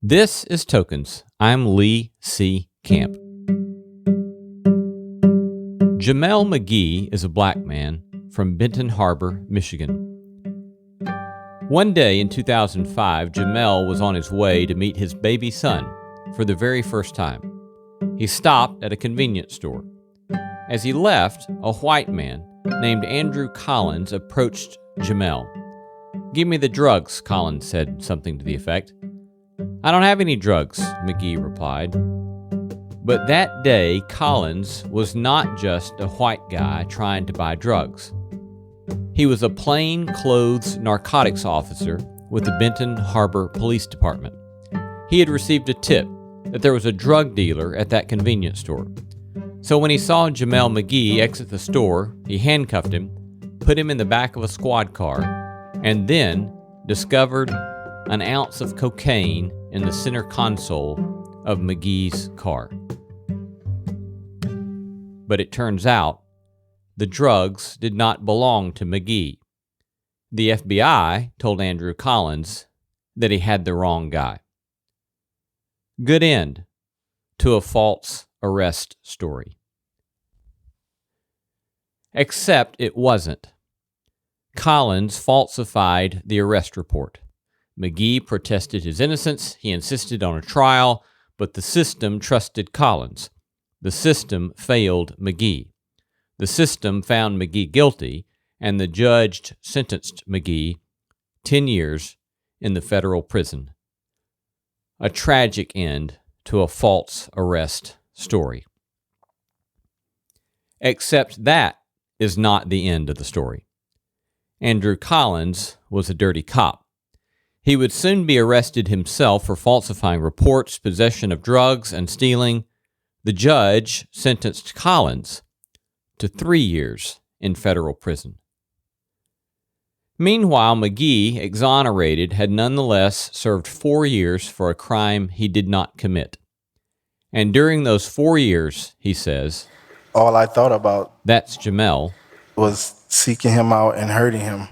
This is Tokens. I'm Lee C. Camp. Jameel McGee is a black man from Benton Harbor, Michigan. One day in 2005, Jameel was on his way to meet his baby son for the very first time. He stopped at a convenience store. As he left, a white man named Andrew Collins approached Jameel. "Give me the drugs," Collins said something to the effect. "I don't have any drugs," McGee replied. But that day, Collins was not just a white guy trying to buy drugs. He was a plain-clothes narcotics officer with the Benton Harbor Police Department. He had received a tip that there was a drug dealer at that convenience store. So when he saw Jameel McGee exit the store, he handcuffed him, put him in the back of a squad car, and then discovered an ounce of cocaine in the center console of McGee's car. But it turns out the drugs did not belong to McGee. The FBI told Andrew Collins that he had the wrong guy. Good end to a false arrest story. Except it wasn't. Collins falsified the arrest report. McGee protested his innocence. He insisted on a trial, but the system trusted Collins. The system failed McGee. The system found McGee guilty, and the judge sentenced McGee 10 years in the federal prison. A tragic end to a false arrest story. Except that is not the end of the story. Andrew Collins was a dirty cop. He would soon be arrested himself for falsifying reports, possession of drugs, and stealing. The judge sentenced Collins to 3 years in federal prison. Meanwhile, McGee, exonerated, had nonetheless served 4 years for a crime he did not commit. And during those 4 years, he says, all I thought about, that's Jameel, was seeking him out and hurting him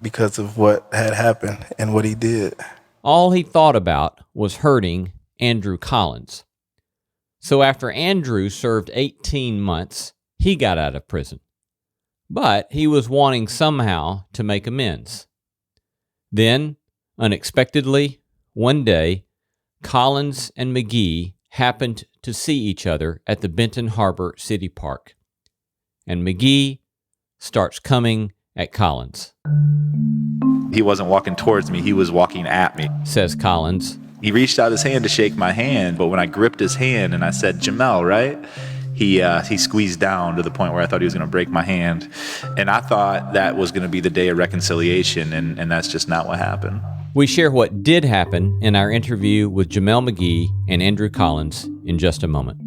because of what had happened and what he did. All he thought about was hurting Andrew Collins. So after Andrew served 18 months, he got out of prison. But he was wanting somehow to make amends. Then, unexpectedly, one day, Collins and McGee happened to see each other at the Benton Harbor City Park. And McGee starts coming at Collins. He wasn't walking towards me, he was walking at me, says Collins. He reached out his hand to shake my hand, but when I gripped his hand and I said, "Jameel, right?" He squeezed down to the point where I thought he was going to break my hand. And I thought that was going to be the day of reconciliation, and that's just not what happened. We share what did happen in our interview with Jameel McGee and Andrew Collins in just a moment.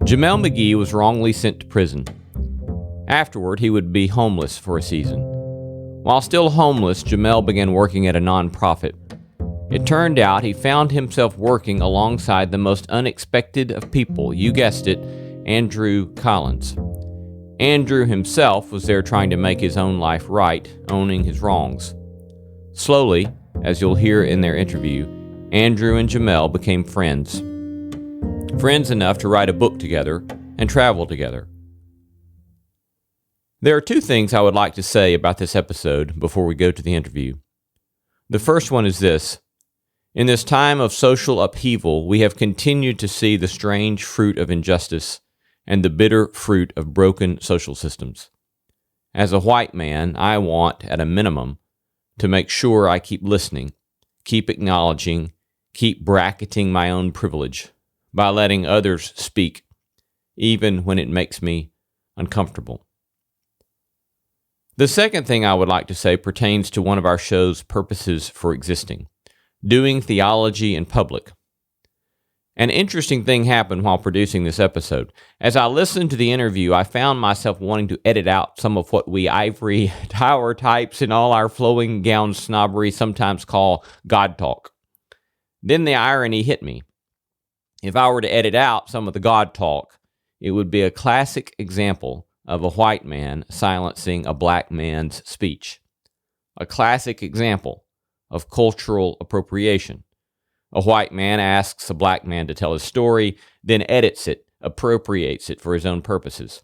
Jameel McGee was wrongly sent to prison. Afterward, he would be homeless for a season. While still homeless, Jameel began working at a nonprofit. It turned out he found himself working alongside the most unexpected of people, you guessed it, Andrew Collins. Andrew himself was there trying to make his own life right, owning his wrongs. Slowly, as you'll hear in their interview, Andrew and Jameel became friends. Friends enough to write a book together and travel together. There are two things I would like to say about this episode before we go to the interview. The first one is this. In this time of social upheaval, we have continued to see the strange fruit of injustice and the bitter fruit of broken social systems. As a white man, I want, at a minimum, to make sure I keep listening, keep acknowledging, keep bracketing my own privilege by letting others speak, even when it makes me uncomfortable. The second thing I would like to say pertains to one of our show's purposes for existing, doing theology in public. An interesting thing happened while producing this episode. As I listened to the interview, I found myself wanting to edit out some of what we ivory tower types in all our flowing gown snobbery sometimes call God talk. Then the irony hit me. If I were to edit out some of the God talk, it would be a classic example of a white man silencing a black man's speech. A classic example of cultural appropriation. A white man asks a black man to tell his story, then edits it, appropriates it for his own purposes.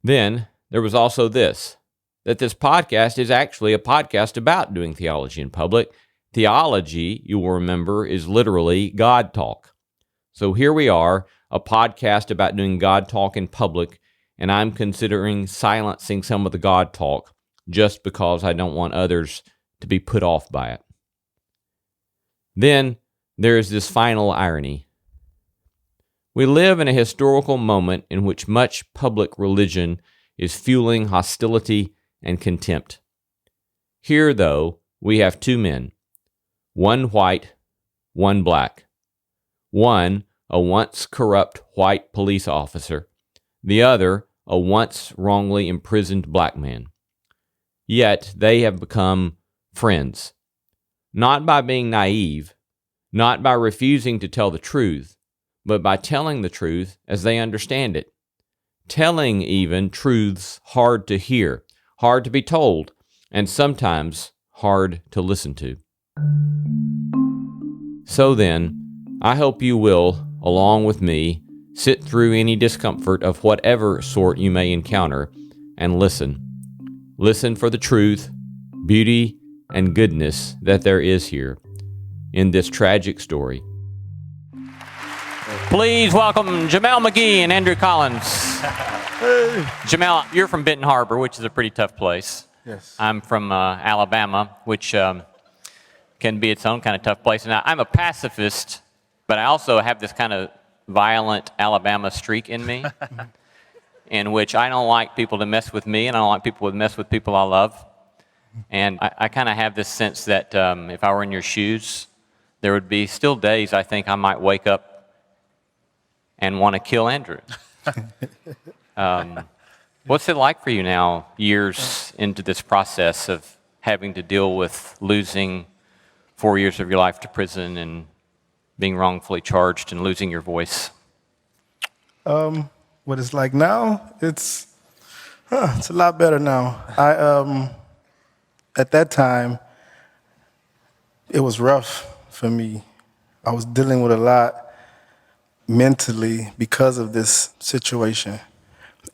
Then there was also this, that this podcast is actually a podcast about doing theology in public. Theology, you will remember, is literally God talk. So here we are, a podcast about doing God talk in public, and I'm considering silencing some of the God talk just because I don't want others to be put off by it. Then there is this final irony. We live in a historical moment in which much public religion is fueling hostility and contempt. Here, though, we have two men, one white, one black. One, a once corrupt white police officer, the other, a once wrongly imprisoned black man. Yet they have become friends, not by being naive, not by refusing to tell the truth, but by telling the truth as they understand it, telling even truths hard to hear, hard to be told, and sometimes hard to listen to. So then, I hope you will, along with me, sit through any discomfort of whatever sort you may encounter and listen. Listen for the truth, beauty, and goodness that there is here in this tragic story. Please welcome Jameel McGee and Andrew Collins. Hey. Jameel, you're from Benton Harbor, which is a pretty tough place. Yes. I'm from Alabama, which can be its own kind of tough place. And I'm a pacifist, but I also have this kind of violent Alabama streak in me, in which I don't like people to mess with me, and I don't like people to mess with people I love. And I kind of have this sense that if I were in your shoes, there would be still days I think I might wake up and want to kill Andrew. What's it like for you now, years into this process of having to deal with losing 4 years of your life to prison and being wrongfully charged and losing your voice? What it's like now, it's a lot better now. At that time, it was rough for me. I was dealing with a lot mentally because of this situation.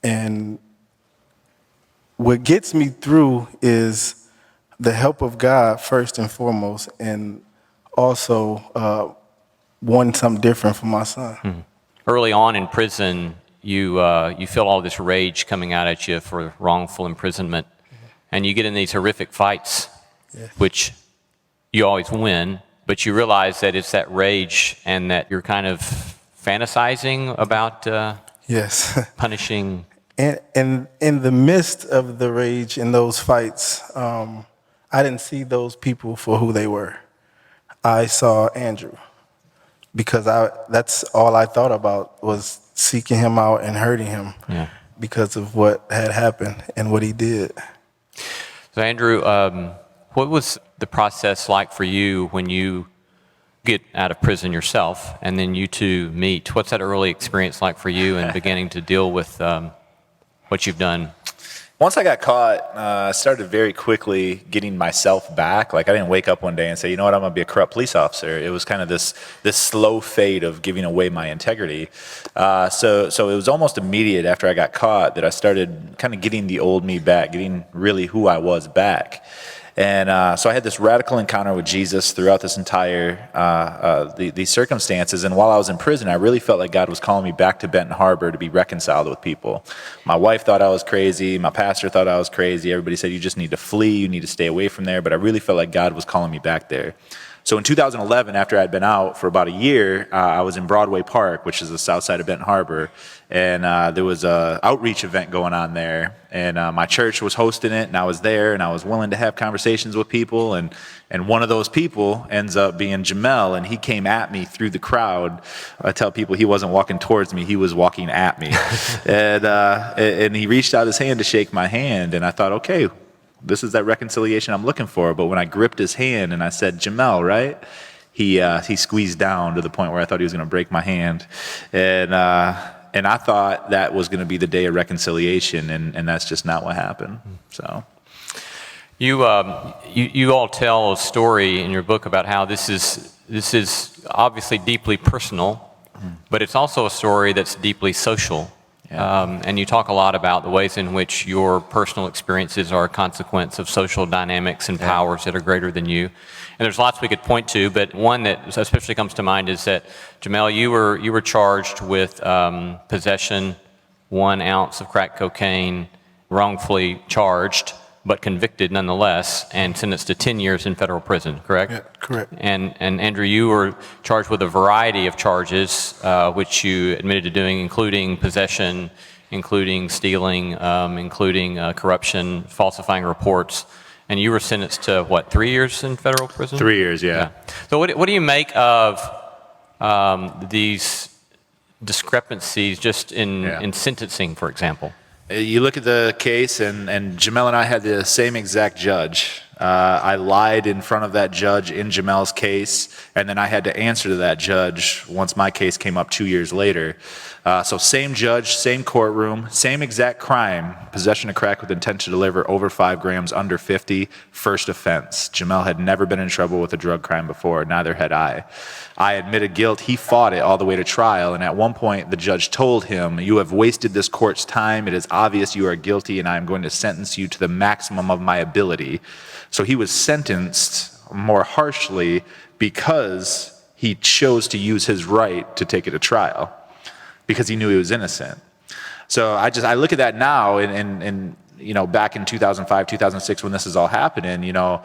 And what gets me through is the help of God first and foremost, and also wanting something different for my son. Early on in prison, you feel all this rage coming out at you for wrongful imprisonment, and you get in these horrific fights, which you always win, but you realize that it's that rage and that you're kind of fantasizing about punishing. And in the midst of the rage in those fights, I didn't see those people for who they were. I saw Andrew, because that's all I thought about was seeking him out and hurting him because of what had happened and what he did. So Andrew, what was the process like for you when you get out of prison yourself and then you two meet? What's that early experience like for you in beginning to deal with what you've done? Once I got caught, I started very quickly getting myself back. Like, I didn't wake up one day and say, you know what, I'm going to be a corrupt police officer. It was kind of this slow fade of giving away my integrity. So it was almost immediate after I got caught that I started kind of getting the old me back, getting really who I was back. And so I had this radical encounter with Jesus throughout this entire these circumstances. And while I was in prison, I really felt like God was calling me back to Benton Harbor to be reconciled with people. My wife thought I was crazy. My pastor thought I was crazy. Everybody said, you just need to flee. You need to stay away from there. But I really felt like God was calling me back there. So in 2011, after I'd been out for about a year, I was in Broadway Park, which is the south side of Benton Harbor, and there was an outreach event going on there, and my church was hosting it, and I was there, and I was willing to have conversations with people, and one of those people ends up being Jameel, and he came at me through the crowd. I tell people he wasn't walking towards me, he was walking at me, and he reached out his hand to shake my hand, and I thought, okay, this is that reconciliation I'm looking for. But when I gripped his hand and I said, Jameel, right? He squeezed down to the point where I thought he was going to break my hand. And And I thought that was going to be the day of reconciliation, and that's just not what happened. So. You all tell a story in your book about how this is obviously deeply personal, but it's also a story that's deeply social. Yeah. And you talk a lot about the ways in which your personal experiences are a consequence of social dynamics and powers that are greater than you. And there's lots we could point to, but one that especially comes to mind is that, Jameel, you were charged with possession, 1 ounce of crack cocaine, wrongfully charged, but convicted nonetheless, and sentenced to 10 years in federal prison, correct? Yeah, correct. And Andrew, you were charged with a variety of charges, which you admitted to doing, including possession, including stealing, including corruption, falsifying reports, and you were sentenced to, what, 3 years in federal prison? 3 years, yeah. So what do you make of these discrepancies just in sentencing, for example? You look at the case, and Jameel and I had the same exact judge. I lied in front of that judge in Jamel's case, and then I had to answer to that judge once my case came up 2 years later. So same judge, same courtroom, same exact crime, possession of crack with intent to deliver over 5 grams, under 50, first offense. Jameel had never been in trouble with a drug crime before, neither had I. I admitted guilt. He fought it all the way to trial, and at one point the judge told him, "You have wasted this court's time. It is obvious you are guilty, and I am going to sentence you to the maximum of my ability." So he was sentenced more harshly because he chose to use his right to take it to trial, because he knew he was innocent. So I look at that now, and you know, back in 2005, 2006, when this is all happening, you know,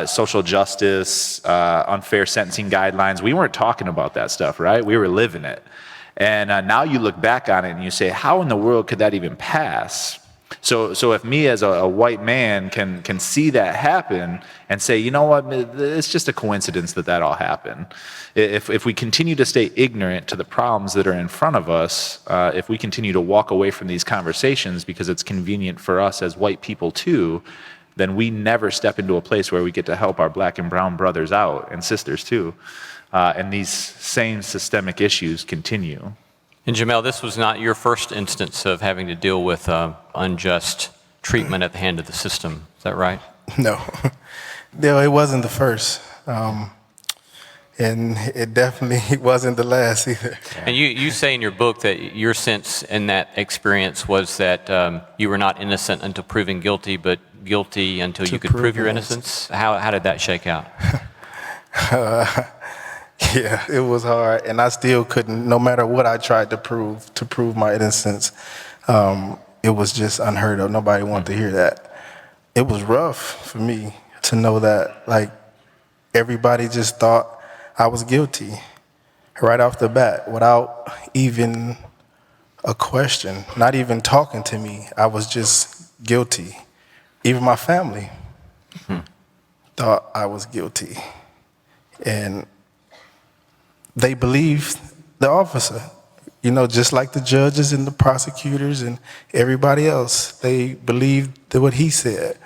social justice, unfair sentencing guidelines, we weren't talking about that stuff, right? We were living it. And now you look back on it and you say, how in the world could that even pass? So if me as a white man can see that happen and say, you know what, it's just a coincidence that all happened. If we continue to stay ignorant to the problems that are in front of us, if we continue to walk away from these conversations because it's convenient for us as white people too, then we never step into a place where we get to help our black and brown brothers out, and sisters too. And these same systemic issues continue. And Jameel, this was not your first instance of having to deal with unjust treatment at the hand of the system. Is that right? No. No, it wasn't the first. And it definitely wasn't the last either. And you say in your book that your sense in that experience was that you were not innocent until proven guilty, but guilty until you could prove your innocence. How did that shake out? Yeah, it was hard, and I still couldn't, no matter what I tried to prove my innocence, it was just unheard of. Nobody wanted to hear that. It was rough for me to know that, like, everybody just thought I was guilty right off the bat without even a question, not even talking to me. I was just guilty. Even my family thought I was guilty. And they believed the officer, you know, just like the judges and the prosecutors and everybody else. They believed what he said.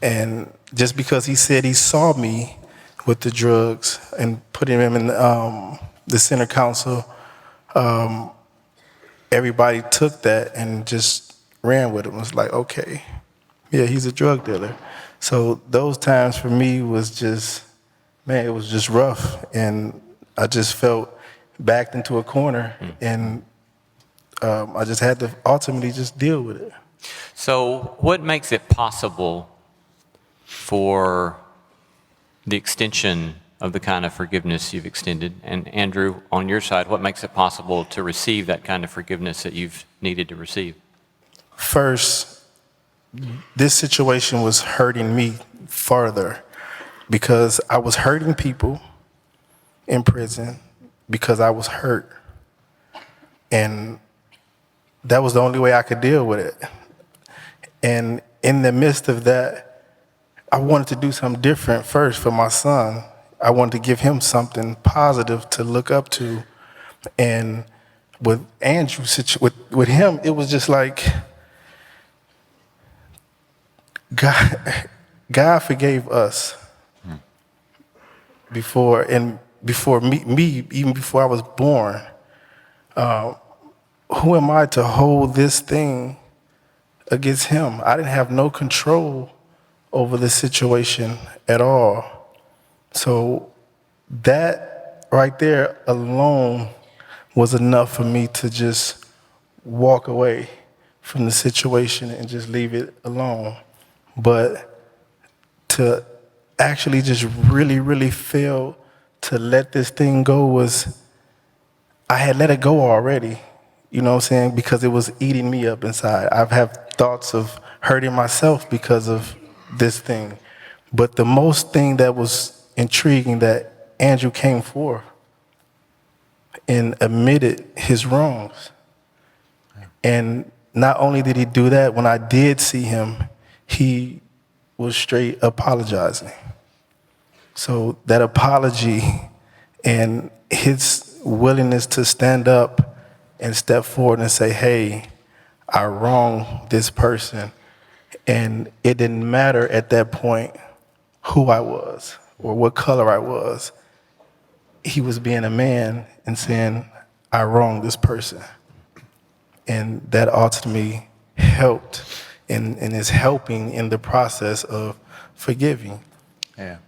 And just because he said he saw me with the drugs and putting him in the center council, everybody took that and just ran with it. It was like, okay, yeah, he's a drug dealer. So those times for me was just, man, it was just rough. And I just felt backed into a corner, and I just had to ultimately just deal with it. So what makes it possible for the extension of the kind of forgiveness you've extended? And Andrew, on your side, what makes it possible to receive that kind of forgiveness that you've needed to receive? First, this situation was hurting me further because I was hurting people in prison because I was hurt. And that was the only way I could deal with it. And in the midst of that, I wanted to do something different first for my son. I wanted to give him something positive to look up to. And with Andrew, with him, it was just like, God forgave us before me, even before I was born. who am I to hold this thing against him? I didn't have no control over the situation at all. So that right there alone was enough for me to just walk away from the situation and just leave it alone. But to actually just really, really fail to let this thing go was, I had let it go already, you know what I'm saying? Because it was eating me up inside. I've had thoughts of hurting myself because of this thing. But the most thing that was intriguing, that Andrew came forth and admitted his wrongs. And not only did he do that, when I did see him, he was straight apologizing. So that apology and his willingness to stand up and step forward and say, hey, I wronged this person. And it didn't matter at that point who I was or what color I was. He was being a man and saying, I wronged this person. And that ultimately helped and is helping in the process of forgiving. Yeah.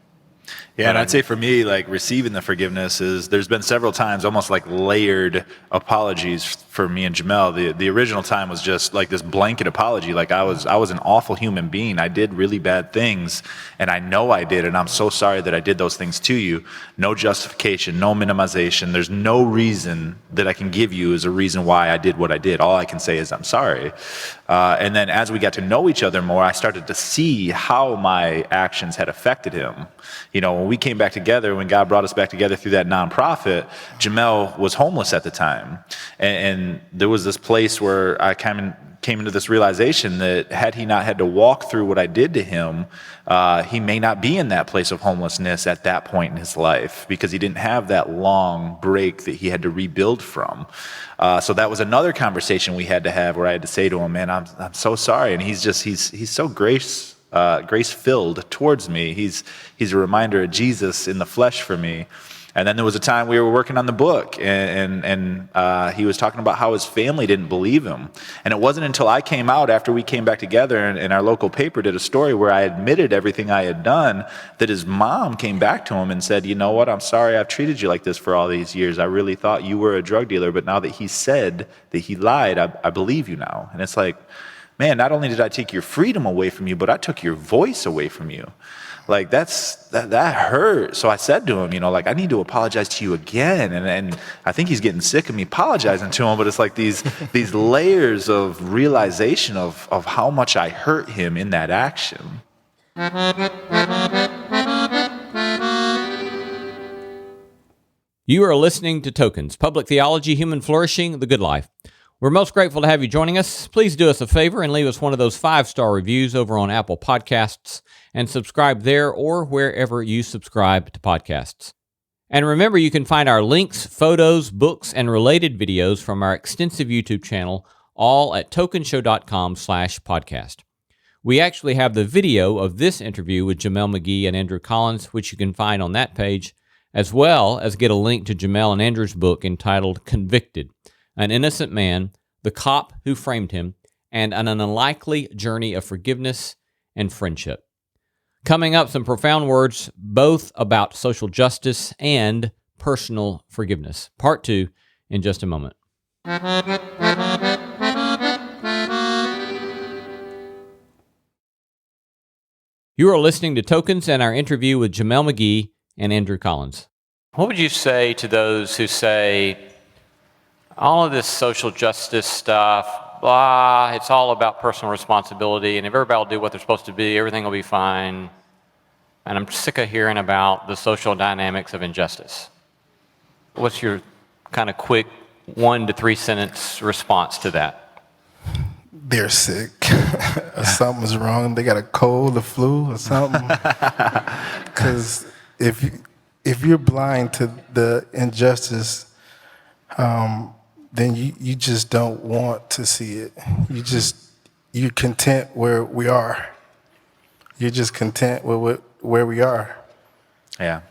Yeah, and I'd say for me, like, receiving the forgiveness is, there's been several times, almost like layered apologies for me and Jameel. The original time was just like this blanket apology. Like, I was an awful human being. I did really bad things, and I know I did, and I'm so sorry that I did those things to you. No justification, no minimization. There's no reason that I can give you as a reason why I did what I did. All I can say is I'm sorry. And then as we got to know each other more, I started to see how my actions had affected him. You know, when we came back together, when God brought us back together through that nonprofit, Jameel was homeless at the time. And there was this place where I came into this realization that had he not had to walk through what I did to him, he may not be in that place of homelessness at that point in his life, because he didn't have that long break that he had to rebuild from. So that was another conversation we had to have, where I had to say to him, man, I'm so sorry. And he's so grace-filled towards me. He's a reminder of Jesus in the flesh for me. And then there was a time we were working on the book, and he was talking about how his family didn't believe him. And it wasn't until I came out, after we came back together, and our local paper did a story where I admitted everything I had done, that his mom came back to him and said, you know what, I'm sorry I've treated you like this for all these years. I really thought you were a drug dealer, but now that he said that he lied, I believe you now. And it's like, man, not only did I take your freedom away from you, but I took your voice away from you. Like, that hurt. So I said to him, you know, like, I need to apologize to you again. And I think he's getting sick of me apologizing to him, but it's like these layers of realization of how much I hurt him in that action. You are listening to Tokens, Public Theology, Human Flourishing, The Good Life. We're most grateful to have you joining us. Please do us a favor and leave us one of those 5-star reviews over on Apple Podcasts, and subscribe there or wherever you subscribe to podcasts. And remember, you can find our links, photos, books, and related videos from our extensive YouTube channel all at tokenshow.com/podcast. We actually have the video of this interview with Jameel McGee and Andrew Collins, which you can find on that page, as well as get a link to Jameel and Andrew's book entitled Convicted: An Innocent Man, the Cop Who Framed Him, and an Unlikely Journey of Forgiveness and Friendship. Coming up, some profound words both about social justice and personal forgiveness. Part 2 in just a moment. You are listening to Tokens and our interview with Jameel McGee and Andrew Collins. What would you say to those who say, all of this social justice stuff, blah, it's all about personal responsibility, and if everybody will do what they're supposed to be, everything will be fine, and I'm sick of hearing about the social dynamics of injustice? What's your kind of quick 1 to 3 sentence response to that? They're sick. Something's wrong. They got a cold, a flu, or something. Because if you're blind to the injustice, then you just don't want to see it. You're content where we are. You're just content with where we are. Yeah.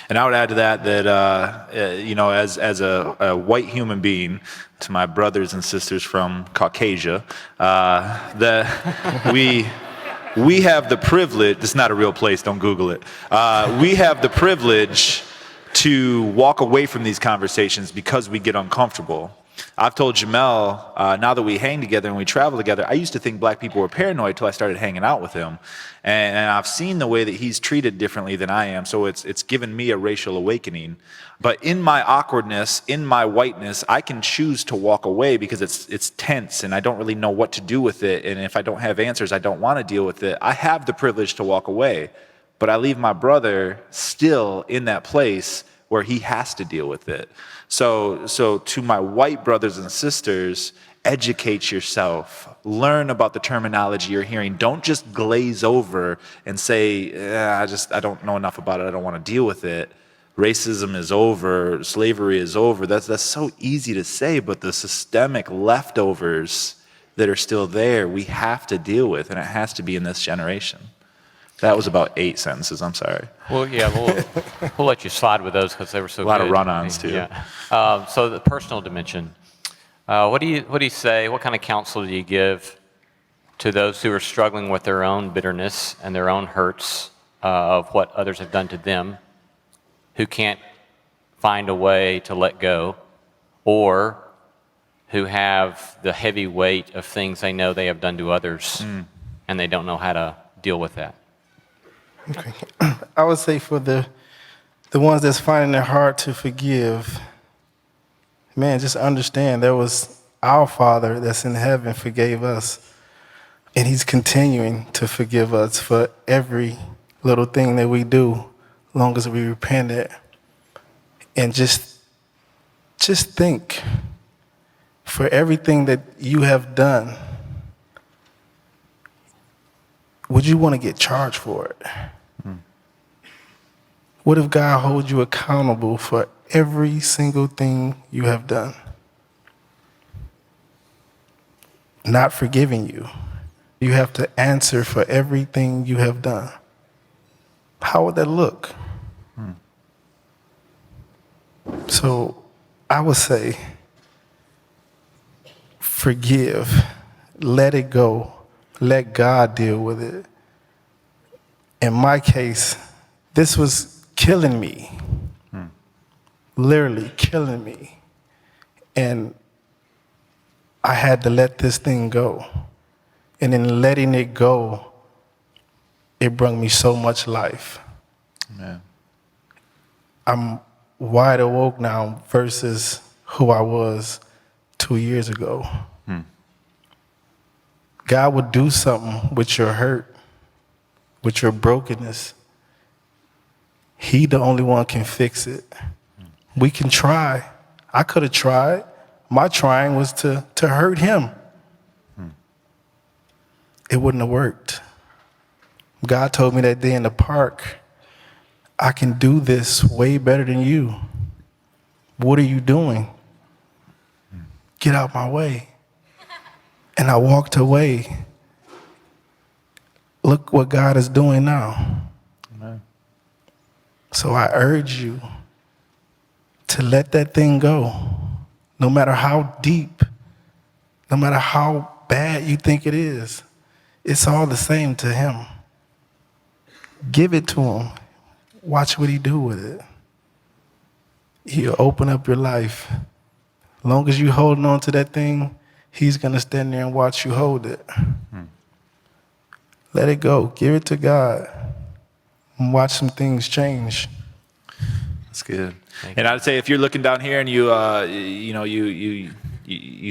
And I would add to that as a white human being, to my brothers and sisters from Caucasia, we have the privilege. This is not a real place. Don't Google it. We have the privilege to walk away from these conversations because we get uncomfortable. I've told Jameel, now that we hang together and we travel together, I used to think black people were paranoid till I started hanging out with him. And I've seen the way that he's treated differently than I am, so it's given me a racial awakening. But in my awkwardness, in my whiteness, I can choose to walk away because it's tense and I don't really know what to do with it. And if I don't have answers, I don't want to deal with it. I have the privilege to walk away, but I leave my brother still in that place where he has to deal with it. So to my white brothers and sisters, educate yourself. Learn about the terminology you're hearing. Don't just glaze over and say, I don't know enough about it. I don't want to deal with it. Racism is over. Slavery is over. That's so easy to say, but the systemic leftovers that are still there, we have to deal with, and it has to be in this generation. That was about 8 sentences. I'm sorry. Well, yeah, we'll let you slide with those because they were so good. A lot of run-ons too. Yeah. So the personal dimension. What do you say? What kind of counsel do you give to those who are struggling with their own bitterness and their own hurts of what others have done to them, who can't find a way to let go, or who have the heavy weight of things they know they have done to others and they don't know how to deal with that? Okay. I would say for the ones that's finding it hard to forgive, man, just understand there was our Father that's in heaven forgave us, and he's continuing to forgive us for every little thing that we do, as long as we repent it. And just think, for everything that you have done, would you want to get charged for it? What if God holds you accountable for every single thing you have done? Not forgiving you. You have to answer for everything you have done. How would that look? So I would say, forgive, let it go, let God deal with it. In my case, this was killing me, literally killing me. And I had to let this thing go. And in letting it go, it brought me so much life. Amen. I'm wide awake now versus who I was 2 years ago. God would do something with your hurt, with your brokenness. He the only one can fix it. We can try. I could have tried. My trying was to hurt him. It wouldn't have worked. God told me that day in the park, I can do this way better than you. What are you doing? Get out my way. And I walked away. Look what God is doing now. Amen. So I urge you to let that thing go. No matter how deep, no matter how bad you think it is, it's all the same to him. Give it to him. Watch what he do with it. He'll open up your life. As long as you holding on to that thing, he's going to stand there and watch you hold it. Let it go. Give it to God. And watch some things change. That's good. And I'd say if you're looking down here and you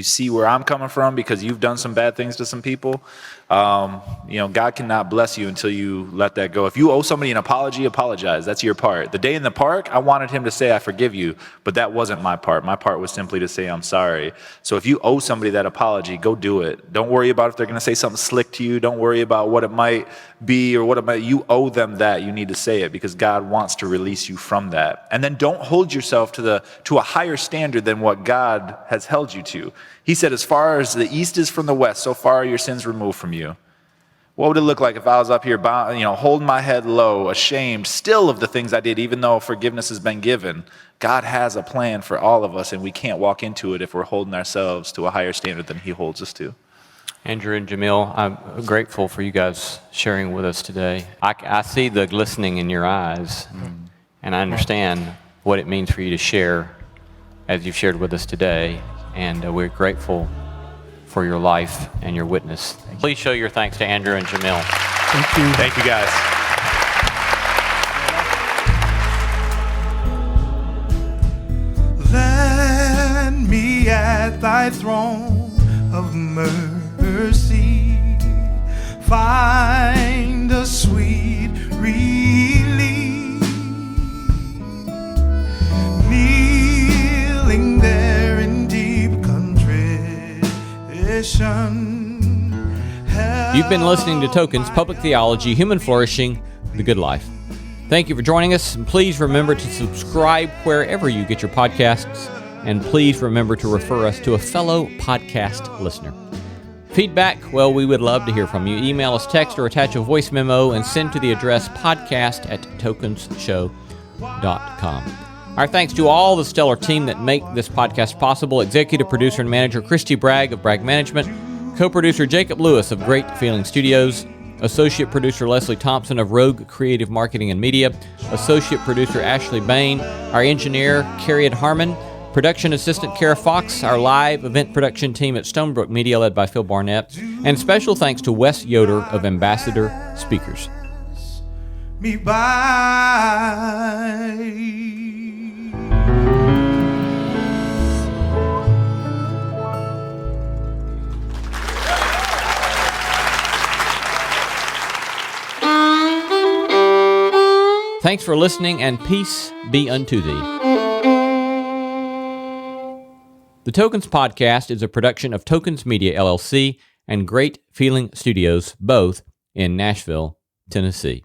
see where I'm coming from because you've done some bad things to some people, God cannot bless you until you let that go. If you owe somebody an apology, apologize. That's your part. The day in the park, I wanted him to say, I forgive you, but that wasn't my part. My part was simply to say, I'm sorry. So if you owe somebody that apology, go do it. Don't worry about if they're going to say something slick to you. Don't worry about what it might be or what it might, you owe them that. You need to say it because God wants to release you from that. And then don't hold yourself to a higher standard than what God has held you to. He said, as far as the east is from the west, so far are your sins removed from you. What would it look like if I was up here, holding my head low, ashamed still of the things I did, even though forgiveness has been given? God has a plan for all of us, and we can't walk into it if we're holding ourselves to a higher standard than he holds us to. Andrew and Jameel, I'm grateful for you guys sharing with us today. I see the glistening in your eyes, and I understand what it means for you to share as you've shared with us today, and we're grateful for your life and your witness. Please show your thanks to Andrew and Jameel. Thank you. Thank you, guys. Land me at thy throne of mercy, find a sweet relief, kneeling there in deep contrition. You've been listening to Tokens, Public Theology, Human Flourishing, The Good Life. Thank you for joining us, and please remember to subscribe wherever you get your podcasts, and please remember to refer us to a fellow podcast listener. Feedback, well, we would love to hear from you. Email us, text, or attach a voice memo, and send to the address podcast@tokensshow.com. Our thanks to all the stellar team that make this podcast possible. Executive producer and manager Christy Bragg of Bragg Management, co-producer Jacob Lewis of Great Feeling Studios, associate producer Leslie Thompson of Rogue Creative Marketing and Media, associate producer Ashley Bain, our engineer Carriot Harmon, production assistant Kara Fox, our live event production team at Stonebrook Media led by Phil Barnett, and special thanks to Wes Yoder of Ambassador Speakers. Me by. Thanks for listening, and peace be unto thee. The Tokens Podcast is a production of Tokens Media, LLC, and Great Feeling Studios, both in Nashville, Tennessee.